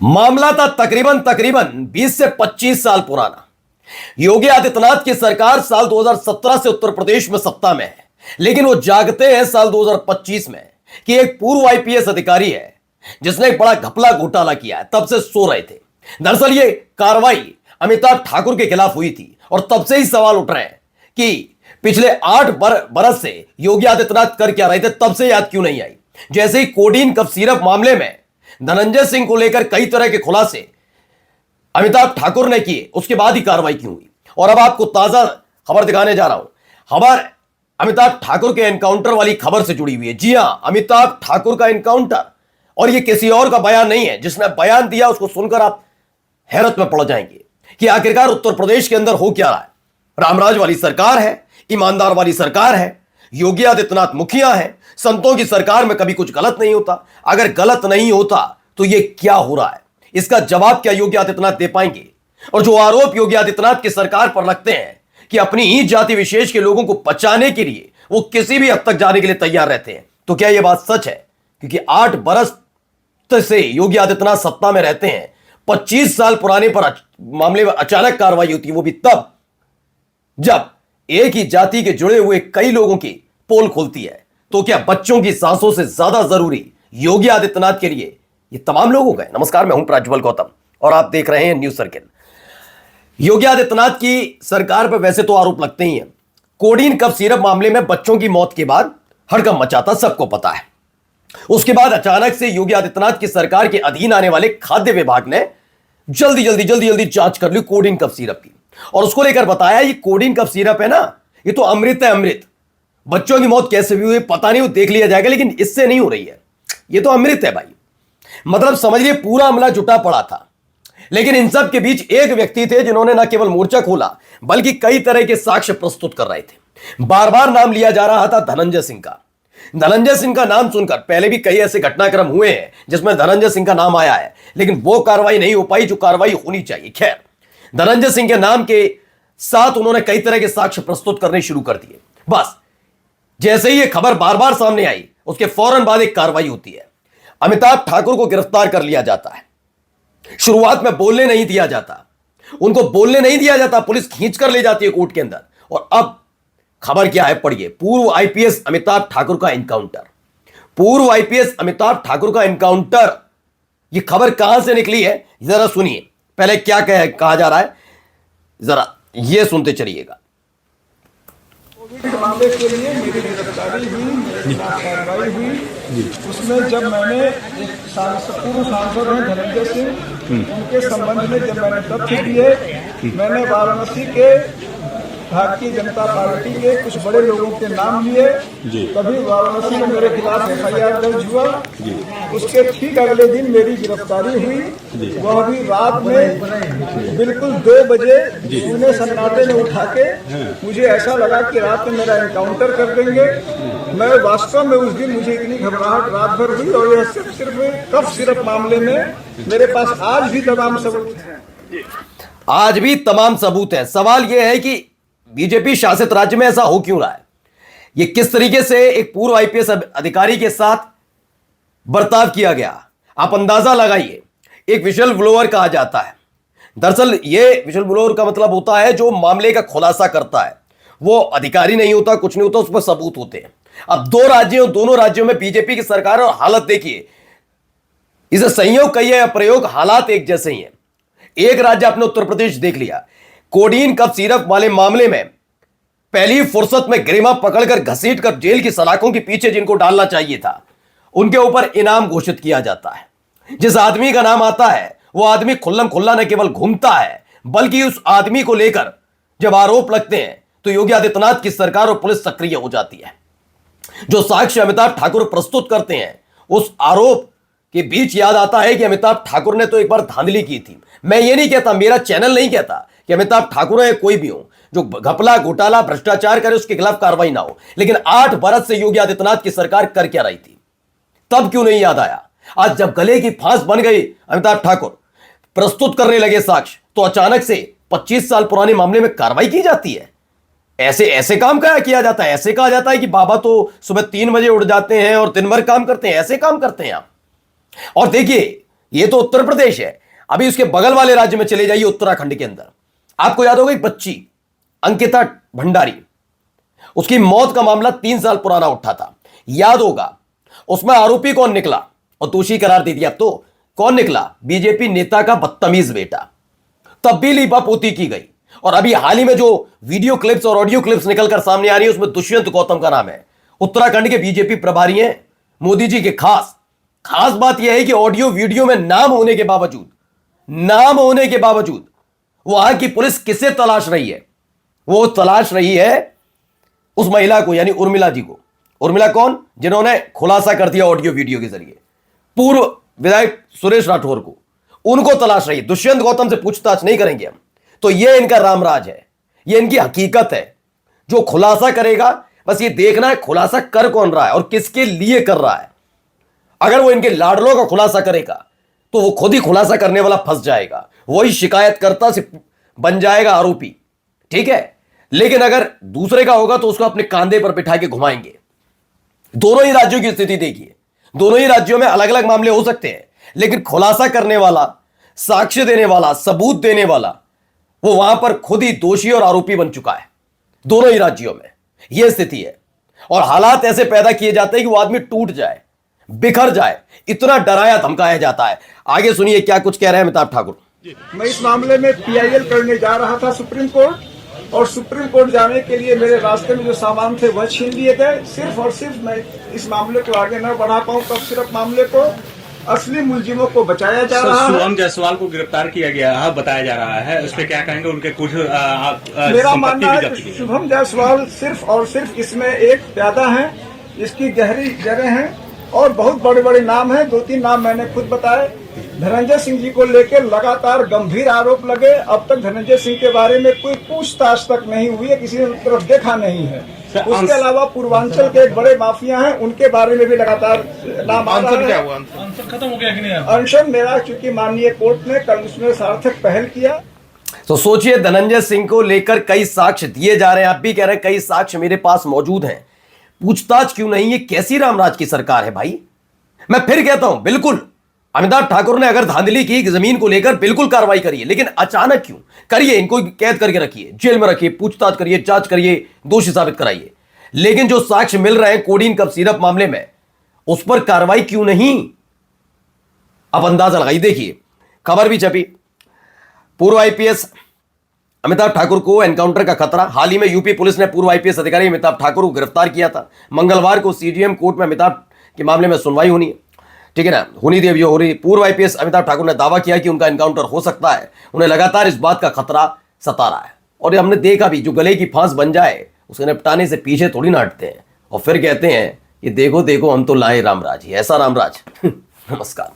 मामला था तकरीबन तकरीबन 20 से 25 साल पुराना। योगी आदित्यनाथ की सरकार साल 2017 से उत्तर प्रदेश में सत्ता में है, लेकिन वो जागते हैं साल 2025 में कि एक पूर्व आईपीएस अधिकारी है जिसने एक बड़ा घपला घोटाला किया है। तब से सो रहे थे। दरअसल ये कार्रवाई अमिताभ ठाकुर के खिलाफ हुई थी और तब से ही सवाल उठ रहे हैं कि पिछले 8 बरस से योगी आदित्यनाथ कर क्या रहे थे, तब से याद क्यों नहीं आई। जैसे ही कोडीन कफ सिरप मामले में धनंजय सिंह को लेकर कई तरह के खुलासे अमिताभ ठाकुर ने किए, उसके बाद ही कार्रवाई क्यों हुई। और अब आपको ताजा खबर दिखाने जा रहा हूं। खबर अमिताभ ठाकुर के एनकाउंटर वाली खबर से जुड़ी हुई है। जी हां, अमिताभ ठाकुर का एनकाउंटर, और यह किसी और का बयान नहीं है। जिसने बयान दिया उसको सुनकर आप हैरत में पड़ जाएंगे कि आखिरकार उत्तर प्रदेश के अंदर हो क्या रहा है। रामराज वाली सरकार है, ईमानदार वाली सरकार है, योगी आदित्यनाथ मुखिया है, संतों की सरकार में कभी कुछ गलत नहीं होता। अगर गलत नहीं होता तो यह क्या हो रहा है, इसका जवाब क्या योगी आदित्यनाथ दे पाएंगे। और जो आरोप योगी आदित्यनाथ की सरकार पर लगते हैं कि अपनी ही जाति विशेष के लोगों को बचाने के लिए वो किसी भी हद तक जाने के लिए तैयार रहते हैं, तो क्या यह बात सच है? क्योंकि 8 बरस से योगी आदित्यनाथ सत्ता में रहते हैं। 25 साल पुराने पर मामले में अचानक कार्रवाई होती है, वो भी तब जब एक ही जाति के जुड़े हुए कई लोगों की पोल खुलती है। तो क्या बच्चों की सांसों से ज्यादा जरूरी योगी आदित्यनाथ के लिए ये तमाम लोग हो गए? नमस्कार, मैं हूं प्रज्वल गौतम और आप देख रहे हैं न्यूज सर्किल। योगी आदित्यनाथ की सरकार पर वैसे तो आरोप लगते ही हैं। कोडीन कफ सिरप मामले में बच्चों की मौत के बाद हड़कंप मचा था, सबको पता है। उसके बाद अचानक से योगी आदित्यनाथ की सरकार के अधीन आने वाले खाद्य विभाग ने जल्दी जांच कर ली कोडीन कफ सिरप की, और उसको लेकर बताया ये कोडीन कफ सिरप है ना, ये तो अमृत है, अमृत। बच्चों की मौत कैसे भी हुई पता नहीं, वो देख लिया जाएगा, लेकिन इससे नहीं हो रही है, ये तो अमृत है भाई। मतलब समझिए पूरा अमला जुटा पड़ा था। लेकिन इन सब के बीच एक व्यक्ति थे जिन्होंने न केवल मोर्चा खोला बल्कि कई तरह के साक्ष्य प्रस्तुत कर रहे थे। बार बार नाम लिया जा रहा था धनंजय सिंह का। धनंजय सिंह का नाम सुनकर पहले भी कई ऐसे घटनाक्रम हुए हैं जिसमें धनंजय सिंह का नाम आया है, लेकिन वो कार्रवाई नहीं हो पाई जो कार्रवाई होनी चाहिए। खैर, धनंजय सिंह के नाम के साथ उन्होंने कई तरह के साक्ष्य प्रस्तुत करने शुरू कर दिए। बस जैसे ही ये खबर बार बार सामने आई, उसके फौरन बाद एक कार्रवाई होती है। अमिताभ ठाकुर को गिरफ्तार कर लिया जाता है। शुरुआत में बोलने नहीं दिया जाता, उनको बोलने नहीं दिया जाता, पुलिस खींच कर ले जाती है कोर्ट के अंदर। और अब खबर क्या है, पढ़िए। पूर्व आईपीएस अमिताभ ठाकुर का एनकाउंटर। पूर्व आईपीएस अमिताभ ठाकुर का एनकाउंटर, यह खबर कहां से निकली है जरा सुनिए। पहले क्या कहा जा रहा है, जरा यह सुनते चलिएगा। कोविड मामले के लिए मेरी गिरफ्तारी हुई, मेरे खिलाफ कार्रवाई हुई। उसमें जब मैंने एक पूर्व सांसद हैं धनंजय सिंह, उनके संबंध में जब मैंने तथ्य दिए, मैंने वाराणसी के भारतीय जनता पार्टी के कुछ बड़े लोगों के नाम लिए, तभी वाराणसी में मेरे खिलाफ एफआईआर दर्ज हुआ। उसके ठीक अगले दिन मेरी गिरफ्तारी हुई, वह भी रात में बिल्कुल 2 बजे सुने सन्नाटे ने उठा के मुझे ऐसा लगा कि रात में मेरा एनकाउंटर कर देंगे। मैं वास्तव में उस दिन मुझे इतनी घबराहट रात भर हुई, और यह सिर्फ कफ सिरप मामले में मेरे पास आज भी तमाम सबूत हैं। आज भी तमाम सबूत हैं। सवाल यह है कि बीजेपी शासित राज्य में ऐसा हो क्यों रहा है? यह किस तरीके से एक पूर्व आईपीएस अधिकारी के साथ बर्ताव किया गया, आप अंदाजा लगाइए। एक विशल ब्लोअर कहा जाता है। दरअसल यह विशल ब्लोअर का मतलब होता है जो मामले का खुलासा करता है। वो अधिकारी नहीं होता, कुछ नहीं होता, उस पर सबूत होते हैं। अब दोनों राज्यों में बीजेपी की सरकार, और हालत देखिए, इसे संयोग कहिए या प्रयोग, हालात एक जैसे ही हैं। एक राज्य आपने उत्तर प्रदेश देख लिया, कोडीन कफ सिरप वाले मामले में पहली फुर्सत में गरिमा पकड़कर घसीटकर जेल की सलाखों के पीछे जिनको डालना चाहिए था, उनके ऊपर इनाम घोषित किया जाता है। जिस आदमी का नाम आता है वो आदमी खुल्लम खुल्ला न केवल घूमता है, बल्कि उस आदमी को लेकर जब आरोप लगते हैं तो योगी आदित्यनाथ की सरकार और पुलिस सक्रिय हो जाती है। जो साक्ष्य अमिताभ ठाकुर प्रस्तुत करते हैं, उस आरोप के बीच याद आता है कि अमिताभ ठाकुर ने तो एक बार धांधली की थी। मैं ये नहीं कहता, मेरा चैनल नहीं कहता कि अमिताभ ठाकुर है कोई भी हो जो घपला घोटाला भ्रष्टाचार करे उसके खिलाफ कार्रवाई ना हो, लेकिन 8 बरस से योगी आदित्यनाथ की सरकार कर क्या रही थी, तब क्यों नहीं याद आया? आज जब गले की फांस बन गई, अमिताभ ठाकुर प्रस्तुत करने लगे साक्ष्य, तो अचानक से 25 साल पुराने मामले में कार्रवाई की जाती है। ऐसे काम क्या किया जाता है? ऐसे कहा जाता है कि बाबा तो सुबह 3 बजे उठ जाते हैं और दिन भर काम करते हैं, ऐसे काम करते हैं आप। और देखिए ये तो उत्तर प्रदेश है। अभी उसके बगल वाले राज्य में चले जाइए, उत्तराखंड के अंदर। आपको याद होगा एक बच्ची अंकिता भंडारी, उसकी मौत का मामला 3 साल पुराना उठा था, याद होगा। उसमें आरोपी कौन निकला और दोषी करार दे दिया। अब तो कौन निकला? बीजेपी नेता का बदतमीज बेटा। तब भी लीपापोती की गई। और अभी हाल ही में जो वीडियो क्लिप्स और ऑडियो क्लिप्स निकलकर सामने आ रही है, उसमें दुष्यंत गौतम का नाम है। उत्तराखंड के बीजेपी प्रभारी हैं, मोदी जी के खास बात यह है कि ऑडियो वीडियो में नाम होने के बावजूद वहां की पुलिस किसे तलाश रही है? वो तलाश रही है उस महिला को, यानी उर्मिला जी को। उर्मिला कौन? जिन्होंने खुलासा कर दिया ऑडियो वीडियो के जरिए पूर्व विधायक सुरेश राठौर को। उनको तलाश रही है। दुष्यंत गौतम से पूछताछ नहीं करेंगे हम। तो यह इनका रामराज है, यह इनकी हकीकत है। जो खुलासा करेगा, बस ये देखना है खुलासा कर कौन रहा है और किसके लिए कर रहा है। अगर वो इनके लाडलों का खुलासा करेगा तो वो खुद ही खुलासा करने वाला फंस जाएगा, वही शिकायतकर्ता से बन जाएगा आरोपी, ठीक है। लेकिन अगर दूसरे का होगा तो उसको अपने कांधे पर बिठा के घुमाएंगे। दोनों ही राज्यों की स्थिति देखिए, दोनों ही राज्यों में अलग अलग मामले हो सकते हैं, लेकिन खुलासा करने वाला, साक्ष्य देने वाला, सबूत देने वाला, वो वहां पर खुद ही दोषी और आरोपी बन चुका है। दोनों ही राज्यों में यह स्थिति है। और हालात ऐसे पैदा किए जाते हैं कि वो आदमी टूट जाए, बिखर जाए, इतना डराया धमकाया जाता है। आगे सुनिए क्या कुछ कह रहे हैं अमिताभ ठाकुर। मैं इस मामले में PIL करने जा रहा था सुप्रीम कोर्ट, और सुप्रीम कोर्ट जाने के लिए मेरे रास्ते में जो सामान थे वह छीन लिए गए। सिर्फ और सिर्फ मैं इस मामले को आगे न बढ़ा पाऊं, तब सिर्फ मामले को असली मुलजिमों को बचाया जा रहा है। शुभम जायसवाल को गिरफ्तार किया गया है बताया जा रहा है, उस पर क्या कहेंगे? उनके कुछ मेरा मानना है कि शुभम जायसवाल सिर्फ और सिर्फ इसमें एक प्यादा है, इसकी गहरी जड़ें हैं और बहुत बड़े बड़े नाम हैं। 2-3 नाम मैंने खुद बताए। धनंजय सिंह जी को लेकर लगातार गंभीर आरोप लगे। अब तक धनंजय सिंह के बारे में कोई पूछताछ तक नहीं हुई है, किसी ने उस तरफ देखा नहीं है। उसके अलावा पूर्वांचल के एक बड़े माफिया हैं, उनके बारे में भी लगातार नाम आ रहा है। आंसर खत्म हो गया कि नहीं? अनशन मेरा, चूंकि माननीय कोर्ट ने कल उसमें सार्थक पहल किया। तो सोचिए, धनंजय सिंह को लेकर कई साक्ष्य दिए जा रहे हैं। आप भी कह रहे हैं कई साक्ष्य मेरे पास मौजूद हैं, पूछताछ क्यों नहीं? ये कैसी रामराज की सरकार है भाई? मैं फिर कहता हूं, बिल्कुल अमिताभ ठाकुर ने अगर धांधली की जमीन को लेकर, बिल्कुल कार्रवाई करिए, लेकिन अचानक क्यों करिए? इनको कैद करके रखिए, जेल में रखिए, पूछताछ करिए, जांच करिए, दोषी साबित कराइए। लेकिन जो साक्ष्य मिल रहे हैं कोडीन कफ सिरप मामले में, उस पर कार्रवाई क्यों नहीं? अब अंदाजा लगाइए। देखिए, खबर भी छपी, पूर्व IPS अमिताभ ठाकुर को एनकाउंटर का खतरा। हाल ही में यूपी पुलिस ने पूर्व IPS अधिकारी अमिताभ ठाकुर को गिरफ्तार किया था। मंगलवार को CGM कोर्ट में अमिताभ के मामले में सुनवाई होनी है, ठीक है ना, होनी थी, अभी हो रही। पूर्व IPS अमिताभ ठाकुर ने दावा किया कि उनका एनकाउंटर हो सकता है। उन्हें लगातार इस बात का खतरा सता रहा है। और हमने देखा भी, जो गले की फांस बन जाए उसे निपटाने से पीछे थोड़ी ना हटते हैं, और फिर कहते हैं ये देखो देखो हम तो लाए रामराज ही, ऐसा रामराज। नमस्कार।